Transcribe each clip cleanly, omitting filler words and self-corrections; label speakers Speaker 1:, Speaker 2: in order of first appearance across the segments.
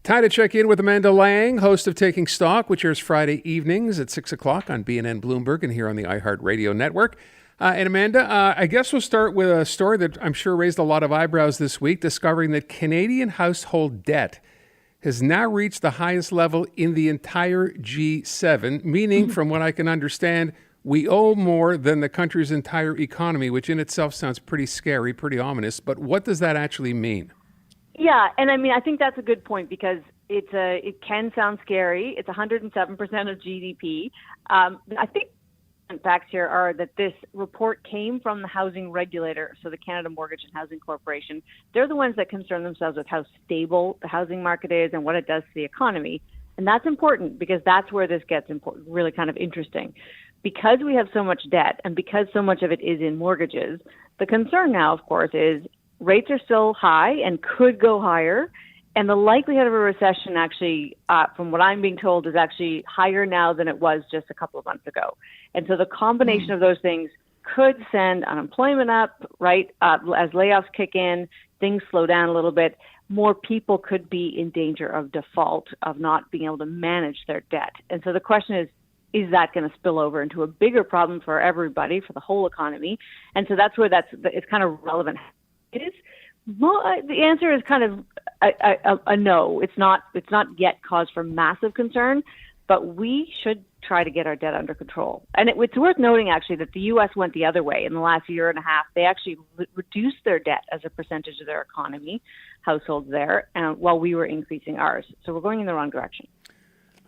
Speaker 1: Time to check in with Amanda Lang, host of Taking Stock, which airs Friday evenings at 6 o'clock on BNN Bloomberg and here on the iHeart Radio Network. And Amanda, I guess we'll start with a story that I'm sure raised a lot of eyebrows this week, discovering that Canadian household debt has now reached the highest level in the entire G7, meaning, from what I can understand, we owe more than the country's entire economy, which in itself sounds pretty scary, pretty ominous. But what does that actually mean?
Speaker 2: Yeah, and I mean, I think that's a good point because it can sound scary. It's 107% of GDP. I think facts here are that this report came from the housing regulator, so the Canada Mortgage and Housing Corporation. They're the ones that concern themselves with how stable the housing market is and what it does to the economy. And that's important because that's where this gets really kind of interesting. Because we have so much debt and because so much of it is in mortgages, the concern now, of course, is rates are still high and could go higher. And the likelihood of a recession actually, from what I'm being told, is actually higher now than it was just a couple of months ago. And so the combination of those things could send unemployment up, right? As layoffs kick in, things slow down a little bit. More people could be in danger of default, of not being able to manage their debt. And so the question is that going to spill over into a bigger problem for everybody, for the whole economy? And so that's where it's kind of relevant. It is. Well, the answer is kind of a no. It's not yet cause for massive concern, but we should try to get our debt under control. And it's worth noting, actually, that the U.S. went the other way in the last year and a half. They actually reduced their debt as a percentage of their economy, households there, while we were increasing ours. So we're going in the wrong direction.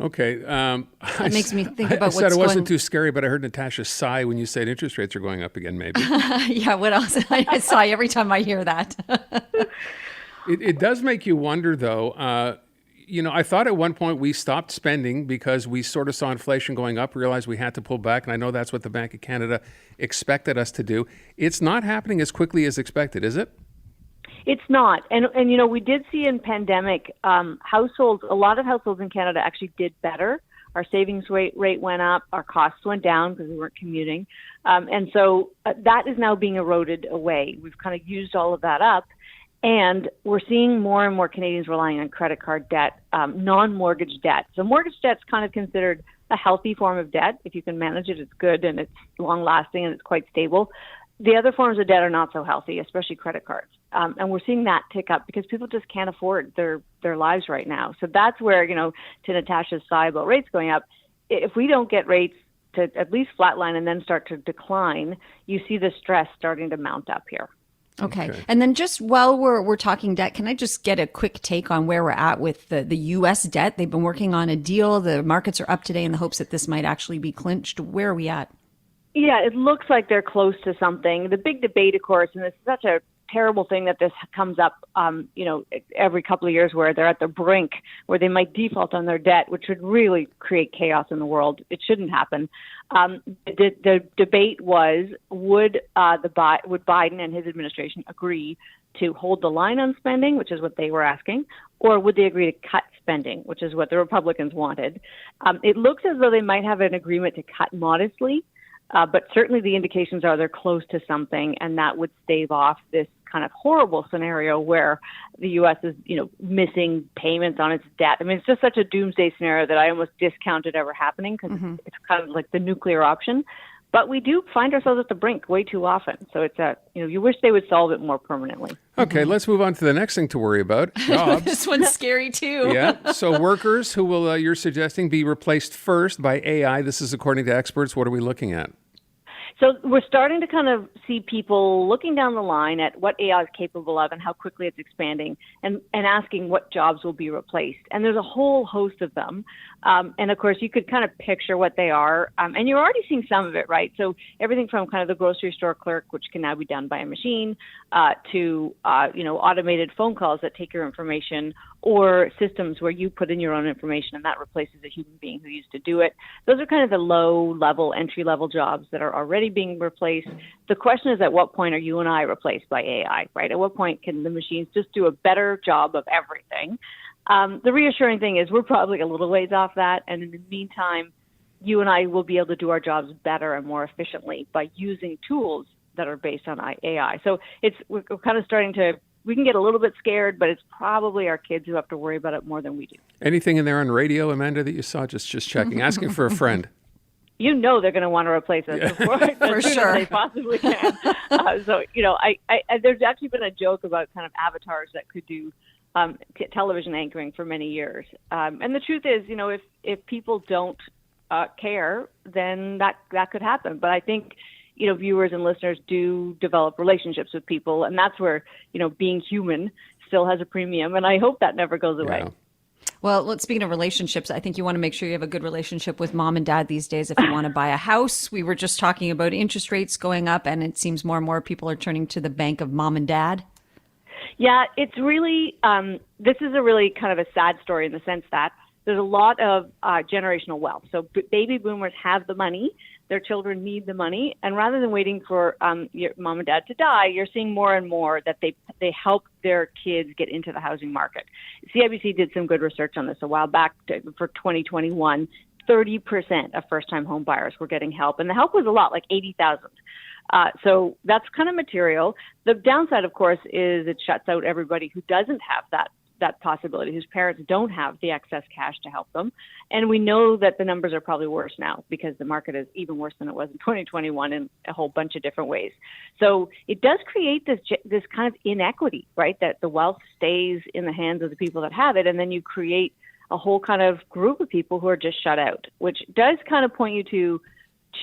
Speaker 1: Okay.
Speaker 3: That makes me think about what's
Speaker 1: going on. I said it wasn't too scary, but I heard Natasha sigh when you said interest rates are going up again, maybe.
Speaker 3: Yeah, what else? I sigh every time I hear that.
Speaker 1: It does make you wonder, though. I thought at one point we stopped spending because we sort of saw inflation going up, realized we had to pull back, and I know that's what the Bank of Canada expected us to do. It's not happening as quickly as expected, is it?
Speaker 2: It's not. And we did see in pandemic, a lot of households in Canada actually did better. Our savings rate went up. Our costs went down because we weren't commuting. And so that is now being eroded away. We've kind of used all of that up. And we're seeing more and more Canadians relying on credit card debt, non-mortgage debt. So mortgage debt's kind of considered a healthy form of debt. If you can manage it, it's good and it's long-lasting and it's quite stable. The other forms of debt are not so healthy, especially credit cards. And we're seeing that tick up because people just can't afford their lives right now. So that's where, to Natasha's sigh about rates going up, if we don't get rates to at least flatline and then start to decline, you see the stress starting to mount up here.
Speaker 3: Okay. And then just while we're talking debt, can I just get a quick take on where we're at with the U.S. debt? They've been working on a deal. The markets are up today in the hopes that this might actually be clinched. Where are we at?
Speaker 2: Yeah, it looks like they're close to something. The big debate, of course, and this is such a terrible thing that this comes up, every couple of years where they're at the brink, where they might default on their debt, which would really create chaos in the world. It shouldn't happen. The debate was, would Biden and his administration agree to hold the line on spending, which is what they were asking, or would they agree to cut spending, which is what the Republicans wanted? It looks as though they might have an agreement to cut modestly. But certainly the indications are they're close to something, and that would stave off this kind of horrible scenario where the U.S. is, missing payments on its debt. I mean, it's just such a doomsday scenario that I almost discount it ever happening because it's kind of like the nuclear option. But we do find ourselves at the brink way too often. So it's you wish they would solve it more permanently.
Speaker 1: Okay, let's move on to the next thing to worry about, jobs.
Speaker 3: This one's scary too.
Speaker 1: Yeah, so workers who will, you're suggesting, be replaced first by AI. This is according to experts. What are we looking at?
Speaker 2: So we're starting to kind of see people looking down the line at what AI is capable of and how quickly it's expanding and asking what jobs will be replaced. And there's a whole host of them. And of course, you could kind of picture what they are. And you're already seeing some of it, right? So everything from kind of the grocery store clerk, which can now be done by a machine, to automated phone calls that take your information, or systems where you put in your own information and that replaces a human being who used to do it. Those are kind of the low-level, entry-level jobs that are already being replaced. The question is, at what point are you and I replaced by AI, right? At what point can the machines just do a better job of everything? The reassuring thing is we're probably a little ways off that, and in the meantime, you and I will be able to do our jobs better and more efficiently by using tools that are based on AI. So we're kind of starting to we can get a little bit scared, but it's probably our kids who have to worry about it more than we do.
Speaker 1: Anything in there on radio, Amanda, that you saw? Just checking, asking for a friend.
Speaker 2: You know they're going to want to replace us before
Speaker 3: For
Speaker 2: as soon
Speaker 3: sure.
Speaker 2: as they possibly can. So, I there's actually been a joke about kind of avatars that could do television anchoring for many years. And the truth is, if people don't care, then that could happen. But I think, viewers and listeners do develop relationships with people, and that's where, being human still has a premium. And I hope that never goes away.
Speaker 1: Yeah.
Speaker 3: Well, speaking of relationships, I think you want to make sure you have a good relationship with mom and dad these days if you want to buy a house. We were just talking about interest rates going up, and it seems more and more people are turning to the bank of mom and dad.
Speaker 2: Yeah, it's really, this is a really kind of a sad story in the sense that there's a lot of generational wealth. So baby boomers have the money, their children need the money, and rather than waiting for your mom and dad to die, you're seeing more and more that they help their kids get into the housing market. CIBC did some good research on this a while back for 2021. 30% of first-time home buyers were getting help, and the help was a lot, like 80,000. So that's kind of material. The downside, of course, is it shuts out everybody who doesn't have that possibility, whose parents don't have the excess cash to help them. And we know that the numbers are probably worse now because the market is even worse than it was in 2021 in a whole bunch of different ways. So it does create this kind of inequity, right? That the wealth stays in the hands of the people that have it, and then you create a whole kind of group of people who are just shut out, which does kind of point you to,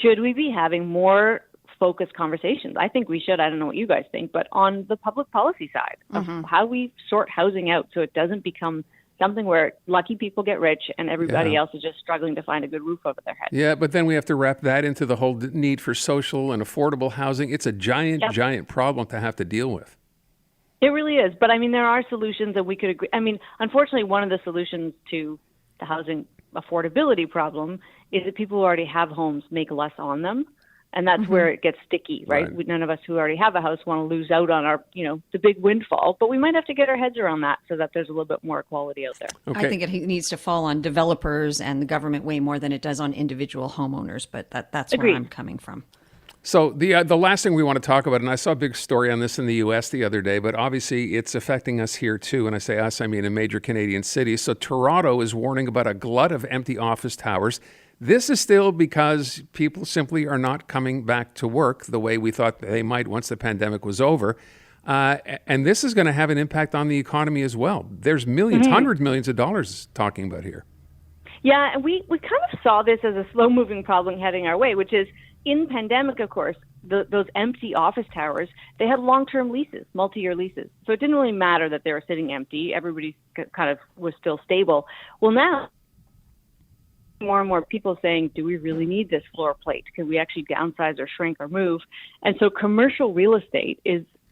Speaker 2: should we be having more focused conversations? I think we should. I don't know what you guys think, but on the public policy side of how we sort housing out so it doesn't become something where lucky people get rich and everybody else is just struggling to find a good roof over their head.
Speaker 1: Yeah, but then we have to wrap that into the whole need for social and affordable housing. It's a giant problem to have to deal with.
Speaker 2: It really is. But I mean, there are solutions that we could agree. I mean, unfortunately, one of the solutions to the housing affordability problem is that people who already have homes make less on them. And that's where it gets sticky, right? None of us who already have a house want to lose out on our, the big windfall. But we might have to get our heads around that so that there's a little bit more equality out there.
Speaker 1: Okay.
Speaker 3: I think it needs to fall on developers and the government way more than it does on individual homeowners. But that's
Speaker 2: Agreed.
Speaker 3: where I'm coming from.
Speaker 1: So the last thing we want to talk about, and I saw a big story on this in the U.S. the other day, but obviously it's affecting us here too. And I say us, I mean in major Canadian cities. So Toronto is warning about a glut of empty office towers. This is still because people simply are not coming back to work the way we thought they might once the pandemic was over. And this is going to have an impact on the economy as well. There's millions, hundreds of millions of dollars talking about here.
Speaker 2: Yeah, and we kind of saw this as a slow-moving problem heading our way, which is in pandemic, of course, those empty office towers, they had long-term leases, multi-year leases. So it didn't really matter that they were sitting empty. Everybody kind of was still stable. Well, now, more and more people saying, do we really need this floor plate? Can we actually downsize or shrink or move? And so commercial real estate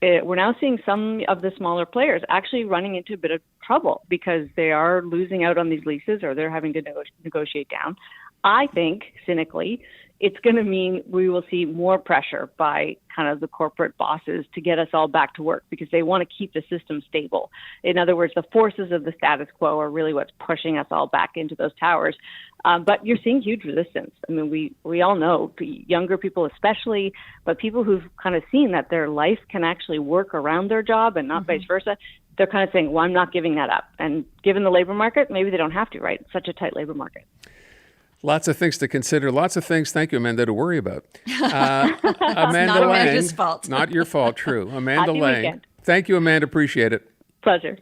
Speaker 2: we're now seeing some of the smaller players actually running into a bit of trouble because they are losing out on these leases or they're having to negotiate down. I think, cynically, it's going to mean we will see more pressure by kind of the corporate bosses to get us all back to work because they want to keep the system stable. In other words, the forces of the status quo are really what's pushing us all back into those towers. But you're seeing huge resistance. I mean, we all know, younger people especially, but people who've kind of seen that their life can actually work around their job and not vice versa, they're kind of saying, well, I'm not giving that up. And given the labor market, maybe they don't have to, right? It's such a tight labor market.
Speaker 1: Lots of things to consider. Lots of things, thank you, Amanda, to worry about. Amanda
Speaker 3: not
Speaker 1: Lang.
Speaker 3: Amanda's fault.
Speaker 1: Not your fault, true. Amanda
Speaker 2: Happy
Speaker 1: Lang.
Speaker 2: weekend.
Speaker 1: Thank you, Amanda. Appreciate it.
Speaker 2: Pleasure.